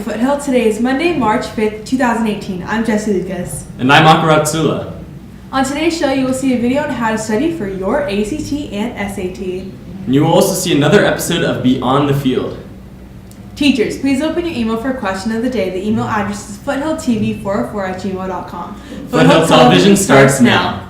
Foothill. Today is Monday, March 5th, 2018. I'm Jesse Lucas. And I'm Akaratsula. On today's show, you will see a video on how to study for your ACT and SAT. And you will also see another episode of Beyond the Field. Teachers, please open your email for question of the day. The email address is foothilltv404@gmail.com. Foothill Television starts now.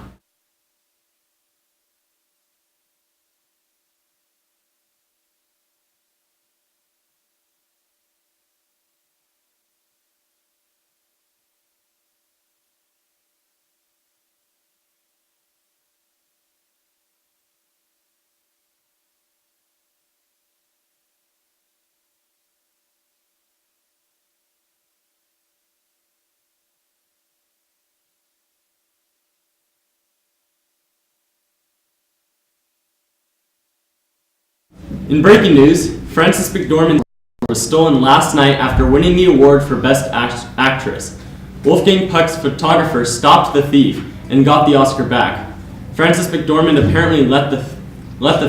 In breaking news, Frances McDormand's was stolen last night after winning the award for Best Actress. Wolfgang Puck's photographer stopped the thief and got the Oscar back. Frances McDormand apparently let the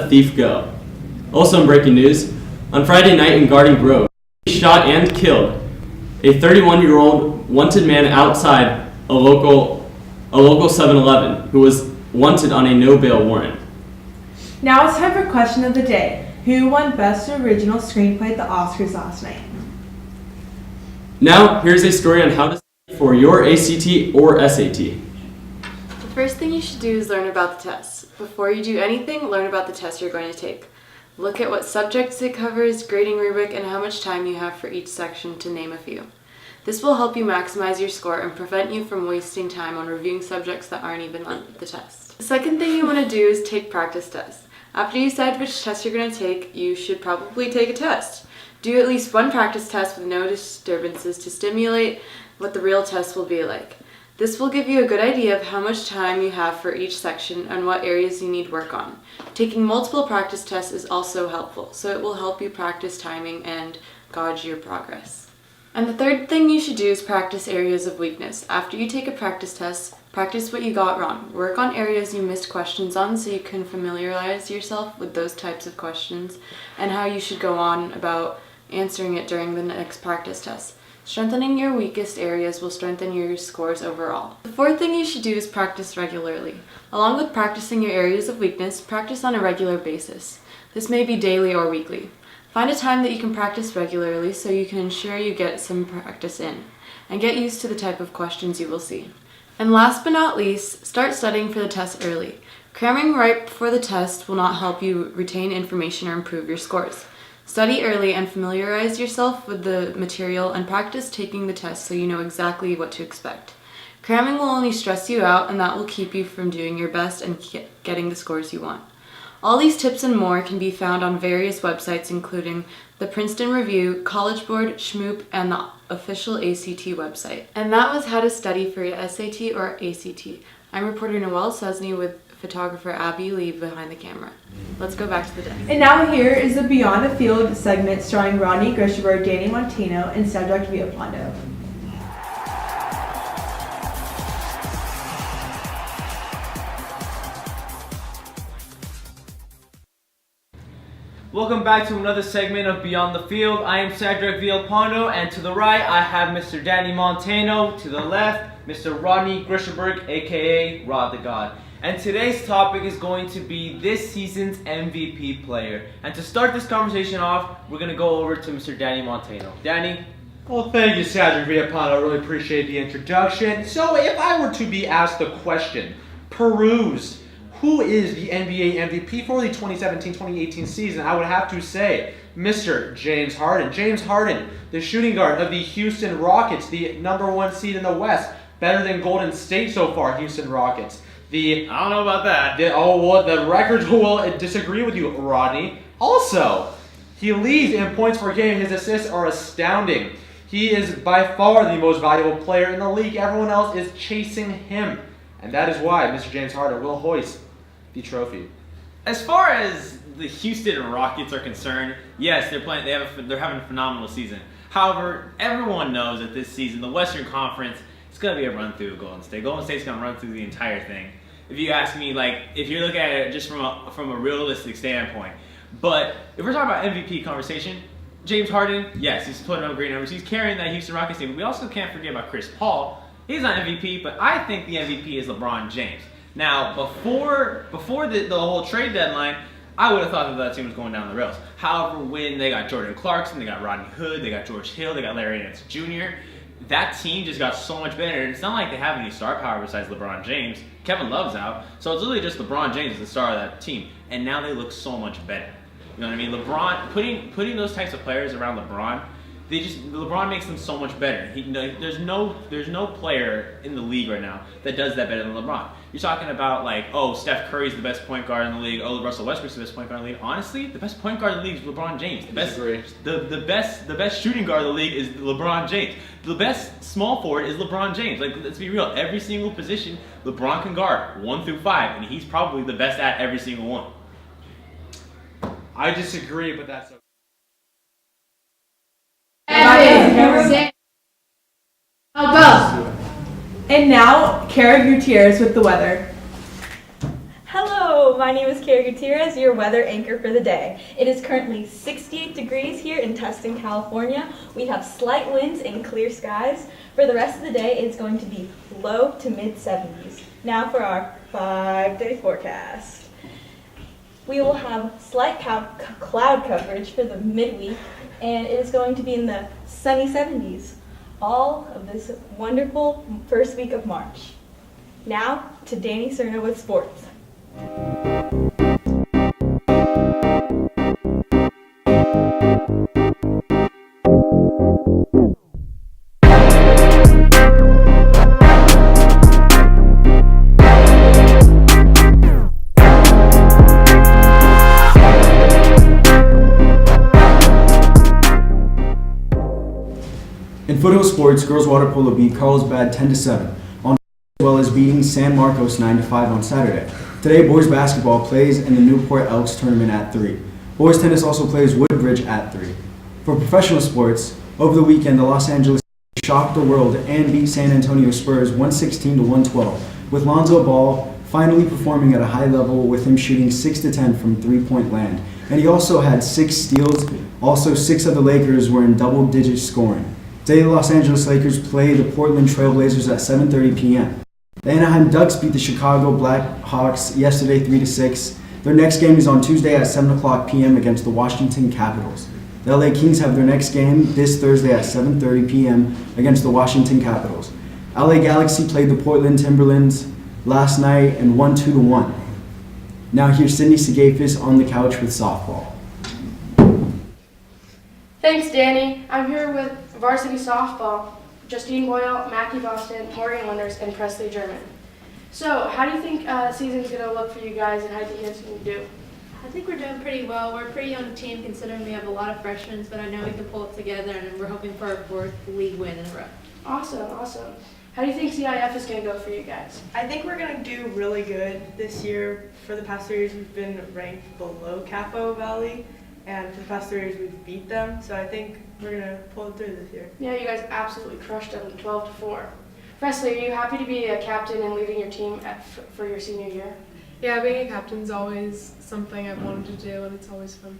thief go. Also in breaking news, on Friday night in Garden Grove, he shot and killed a 31-year-old wanted man outside a local 7-Eleven who was wanted on a no-bail warrant. Now it's time for question of the day. Who won Best Original Screenplay at the Oscars last night? Now, here's a story on how to study for your ACT or SAT. The first thing you should do is learn about the test. Before you do anything, learn about the test you're going to take. Look at what subjects it covers, grading rubric, and how much time you have for each section, to name a few. This will help you maximize your score and prevent you from wasting time on reviewing subjects that aren't even on the test. The second thing you want to do is take practice tests. After you decide which test you're going to take, you should probably take a test. Do at least one practice test with no disturbances to stimulate what the real test will be like. This will give you a good idea of how much time you have for each section and what areas you need work on. Taking multiple practice tests is also helpful, so it will help you practice timing and gauge your progress. And the third thing you should do is practice areas of weakness. After you take a practice test, practice what you got wrong. Work on areas you missed questions on so you can familiarize yourself with those types of questions and how you should go on about answering it during the next practice test. Strengthening your weakest areas will strengthen your scores overall. The fourth thing you should do is practice regularly. Along with practicing your areas of weakness, practice on a regular basis. This may be daily or weekly. Find a time that you can practice regularly so you can ensure you get some practice in, and get used to the type of questions you will see. And last but not least, start studying for the test early. Cramming right before the test will not help you retain information or improve your scores. Study early and familiarize yourself with the material and practice taking the test so you know exactly what to expect. Cramming will only stress you out, and that will keep you from doing your best and getting the scores you want. All these tips and more can be found on various websites, including the Princeton Review, College Board, Schmoop, and the official ACT website. And that was how to study for your SAT or ACT. I'm reporter Noelle Sesney with photographer Abby Lee behind the camera. Let's go back to the desk. And now here is the Beyond the Field segment starring Rodney Grishaberg, Danny Montano, and Cedric Villapando. Welcome back to another segment of Beyond the Field. I am Cedric Villapando, and to the right I have Mr. Danny Montano. To the left, Mr. Rodney Grishaberg, aka Rod the God. And today's topic is going to be this season's MVP player. And to start this conversation off, we're going to go over to Mr. Danny Montano. Danny? Well, thank you, Cedric Villapando. I really appreciate the introduction. So, if I were to be asked the question, peruse, who is the NBA MVP for the 2017-2018 season, I would have to say Mr. James Harden. James Harden, the shooting guard of the Houston Rockets, the #1 seed in the West, better than Golden State so far, Houston Rockets. I don't know about that. The records will disagree with you, Rodney. Also, he leads in points per game. His assists are astounding. He is by far the most valuable player in the league. Everyone else is chasing him. And that is why Mr. James Harden will hoist the trophy. As far as the Houston Rockets are concerned, yes, they're having a phenomenal season. However, everyone knows that this season, the Western Conference, it's going to be a run through Golden State. Golden State's going to run through the entire thing. If you ask me, if you're looking at it just from a realistic standpoint. But if we're talking about MVP conversation, James Harden, yes, he's putting up great numbers. He's carrying that Houston Rockets team. But we also can't forget about Chris Paul. He's not MVP, but I think the MVP is LeBron James. Now, before the whole trade deadline, I would have thought that team was going down the rails. However, when they got Jordan Clarkson, they got Rodney Hood, they got George Hill, they got Larry Nance Jr., that team just got so much better. And it's not like they have any star power besides LeBron James. Kevin Love's out, so it's literally just LeBron James, the star of that team. And now they look so much better. You know what I mean? LeBron, putting those types of players around LeBron, LeBron makes them so much better. There's no player in the league right now that does that better than LeBron. You're talking about like, oh, Steph Curry's the best point guard in the league. Oh, Russell Westbrook's the best point guard in the league. Honestly, the best point guard in the league is LeBron James. The best shooting guard in the league is LeBron James. The best small forward is LeBron James. Like, let's be real. Every single position LeBron can guard 1 through 5, and he's probably the best at every single one. I disagree, but that's okay. And now, Kara Gutierrez with the weather. Hello, my name is Kara Gutierrez, your weather anchor for the day. It is currently 68 degrees here in Tustin, California. We have slight winds and clear skies. For the rest of the day, it's going to be low to mid 70s. Now for our 5-day forecast. We will have slight cloud coverage for the midweek, and it is going to be in the sunny 70s. All of this wonderful first week of March. Now to Danny Cerna with sports. In Foothill sports, girls water polo beat Carlsbad 10-7, on as well as beating San Marcos 9-5 on Saturday. Today, boys basketball plays in the Newport Elks tournament at 3. Boys tennis also plays Woodbridge at 3. For professional sports, over the weekend, the Los Angeles shocked the world and beat San Antonio Spurs 116-112, with Lonzo Ball finally performing at a high level with him shooting 6-10 from three-point land. And he also had 6 steals. Also, 6 of the Lakers were in double-digit scoring. Today, the Los Angeles Lakers play the Portland Trail Blazers at 7:30 p.m. The Anaheim Ducks beat the Chicago Blackhawks yesterday 3-6. Their next game is on Tuesday at 7 o'clock p.m. against the Washington Capitals. The LA Kings have their next game this Thursday at 7:30 p.m. against the Washington Capitals. LA Galaxy played the Portland Timberlands last night and won 2-1. Now here's Sydney Segafis on the couch with softball. Thanks, Danny. I'm here with varsity softball. Justine Boyle, Mackie Boston, Morgan Winters, and Presley German. So, how do you think season's going to look for you guys, and how do you think it's going to do? I think we're doing pretty well. We're a pretty young team considering we have a lot of freshmen, but I know we can pull it together, and we're hoping for our 4th league win in a row. Awesome. How do you think CIF is going to go for you guys? I think we're going to do really good this year. For the past 3 years, we've been ranked below Capo Valley, and for the past 3 years, we've beat them. So I think we're going to pull it through this year. Yeah, you guys absolutely crushed them 12-4. Presley, are you happy to be a captain and leading your team for your senior year? Yeah, being a captain is always something I've wanted to do, and it's always fun.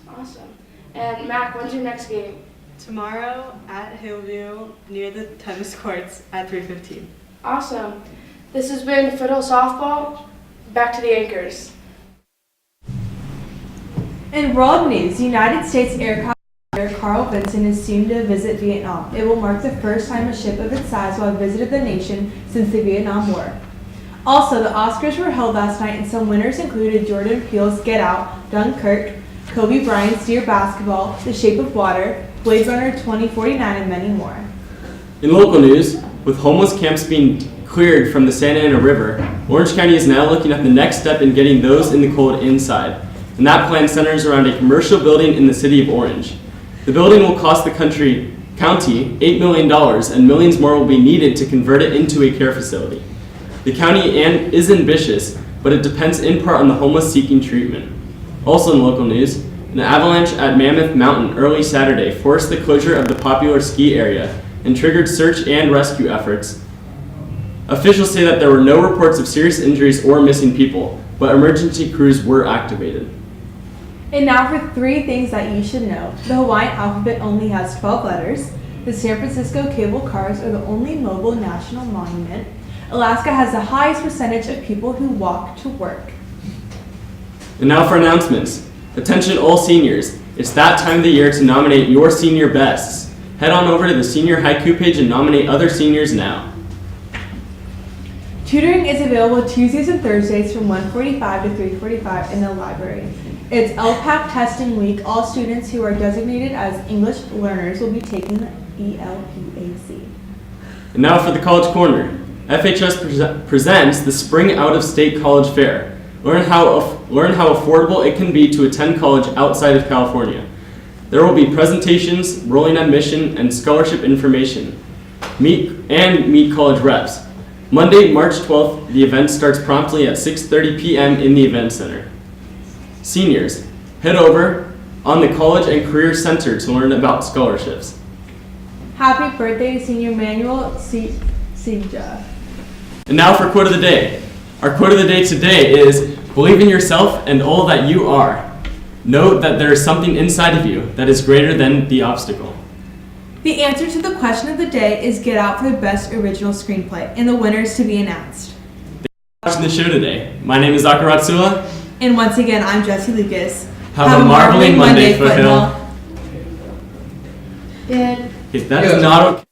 Awesome. And Mac, when's your next game? Tomorrow at Hillview near the tennis courts at 3:15. Awesome. This has been Foothill Softball. Back to the anchors. In world news, United States Air Commander Carl Vinson is soon to visit Vietnam. It will mark the first time a ship of its size will have visited the nation since the Vietnam War. Also, the Oscars were held last night, and some winners included Jordan Peele's Get Out, Dunkirk, Kobe Bryant's Dear Basketball, The Shape of Water, Blade Runner 2049, and many more. In local news, with homeless camps being cleared from the Santa Ana River, Orange County is now looking at the next step in getting those in the cold inside. And that plan centers around a commercial building in the city of Orange. The building will cost the county $8 million, and millions more will be needed to convert it into a care facility. The county is ambitious, but it depends in part on the homeless seeking treatment. Also in local news, an avalanche at Mammoth Mountain early Saturday forced the closure of the popular ski area and triggered search and rescue efforts. Officials say that there were no reports of serious injuries or missing people, but emergency crews were activated. And now for 3 things that you should know. The Hawaiian alphabet only has 12 letters. The San Francisco cable cars are the only mobile national monument. Alaska has the highest percentage of people who walk to work. And now for announcements. Attention all seniors. It's that time of the year to nominate your senior bests. Head on over to the senior haiku page and nominate other seniors now. Tutoring is available Tuesdays and Thursdays from 1:45 to 3:45 in the library. It's LPAC testing week. All students who are designated as English learners will be taking the ELPAC. And now for the College Corner. FHS presents the Spring Out of State College Fair. Learn how affordable it can be to attend college outside of California. There will be presentations, rolling admission, and scholarship information. Meet college reps. Monday, March 12th, the event starts promptly at 6:30 p.m. in the Event Center. Seniors, head over on the College and Career Center to learn about scholarships. Happy birthday to Senior Manuel Sija. And now for quote of the day. Our quote of the day today is, believe in yourself and all that you are. Note that there is something inside of you that is greater than the obstacle. The answer to the question of the day is Get Out for the best original screenplay, and the winner is to be announced. Thanks for watching the show today. My name is Akaratsula. And once again, I'm Jesse Lucas. Have a marveling Monday, Foothill. Good. That is not okay.